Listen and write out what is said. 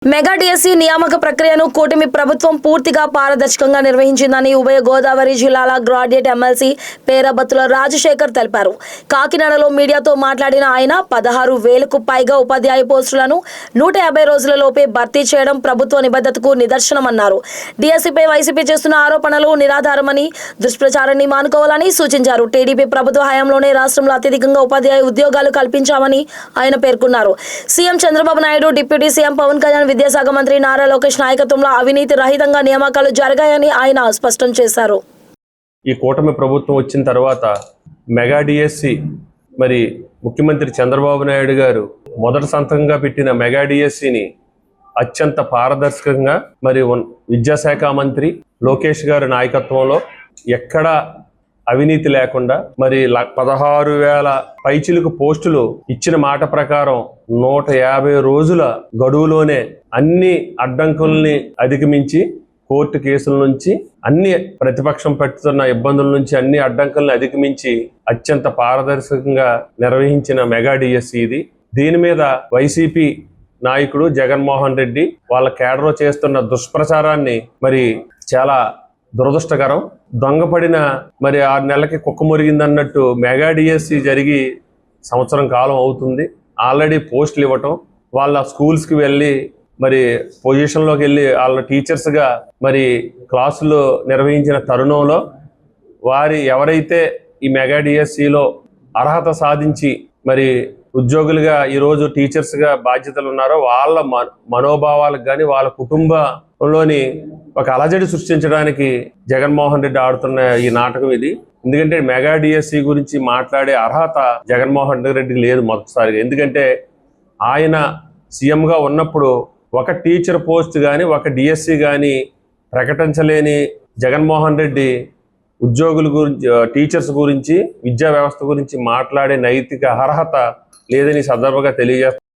Mega DSC నియామక ప్రక్రియను కూటమి ప్రభుత్వం పూర్తిగా పారదర్శకంగా నిర్వహించిందని ఉభయ గోదావరి జిల్లాల గ్రాడ్యుయేట్ ఎమ్మెల్సీ పేరబత్తుల రాజశేఖర్ తెలిపారు. కాకినాడలో మీడియాతో మాట్లాడిన ఆయన 16,000కు పైగా ఉపాధ్యాయ పోస్టులను 150 రోజులలోపే భర్తీ చేయడం ప్రభుత్వ నిబద్ధతకు నిదర్శనమన్నారు. డిఎస్సిపై వైసీపీ చేస్తున్న ఆరోపణలు నిరాధారమని, దుష్ప్రచారాన్ని మానుకోవాలని సూచించారు. టీడీపీ ప్రభుత్వ హయాంలోనే రాష్ట్రంలో అత్యధికంగా ఉపాధ్యాయ ఉద్యోగాలు కల్పించామని ఆయన పేర్కొన్నారు. CM Chandrababu Naidu, deputy CM Pavan Kalyan, విద్యాశాఖ మంత్రి నారా లోకేష్ నాయకత్వంలో అవినీతి రహితంగా నియామకాలు జరిగాయని ఆయన స్పష్టం చేశారు. ఈ కూటమి ప్రభుత్వం వచ్చిన తర్వాత మెగా డిఎస్సి మరి ముఖ్యమంత్రి చంద్రబాబు నాయుడు గారు మొదటి సంతకంగా పెట్టిన మెగా డిఎస్సిని అత్యంత పారదర్శకంగా మరి విద్యాశాఖ మంత్రి లోకేష్ గారి నాయకత్వంలో ఎక్కడ అవినీతి లేకుండా మరి 16,000 పైచిలుకు పోస్టులు ఇచ్చిన మాట ప్రకారం 150 రోజుల గడువులోనే అన్ని అడ్డంకుల్ని అధిగమించి కోర్టు కేసుల నుంచి అన్ని ప్రతిపక్షం పెడుతున్న ఇబ్బందుల నుంచి అన్ని అడ్డంకుల్ని అధిగమించి అత్యంత పారదర్శకంగా నిర్వహించిన మెగా డిఎస్సి ఇది. దీని మీద వైసీపీ నాయకుడు జగన్మోహన్ రెడ్డి వాళ్ళ కేడర్లో చేస్తున్న దుష్ప్రచారాన్ని మరి చాలా దురదృష్టకరం. దొంగపడిన మరి 6 నెలలకి కుక్క మురిగిందన్నట్టు మెగా డిఎస్సి జరిగి సంవత్సరం కాలం అవుతుంది. ఆల్రెడీ పోస్టులు ఇవ్వటం, వాళ్ళ స్కూల్స్కి వెళ్ళి మరి పొజిషన్లోకి వెళ్ళి వాళ్ళ టీచర్స్గా మరి క్లాసులు నిర్వహించిన తరుణంలో వారి ఎవరైతే ఈ మెగా డిఎస్సిలో అర్హత సాధించి మరి ఉద్యోగులుగా ఈరోజు టీచర్స్గా బాధ్యతలు ఉన్నారో వాళ్ళ మనోభావాలకు కానీ వాళ్ళ కుటుంబంలోని ఒక అలజడి సృష్టించడానికి జగన్మోహన్ రెడ్డి ఆడుతున్న ఈ నాటకం ఇది. ఎందుకంటే మెగా డిఎస్సి గురించి మాట్లాడే అర్హత జగన్మోహన్ రెడ్డికి లేదు మొదటిసారిగా. ఎందుకంటే ఆయన సీఎంగా ఉన్నప్పుడు ఒక టీచర్ పోస్ట్ కానీ ఒక డిఎస్సి కానీ ప్రకటించలేని జగన్మోహన్ రెడ్డి ఉద్యోగుల గురించి, టీచర్స్ గురించి, విద్యా వ్యవస్థ గురించి మాట్లాడే నైతిక అర్హత లేదని సందర్భంగా తెలియజేస్తారు.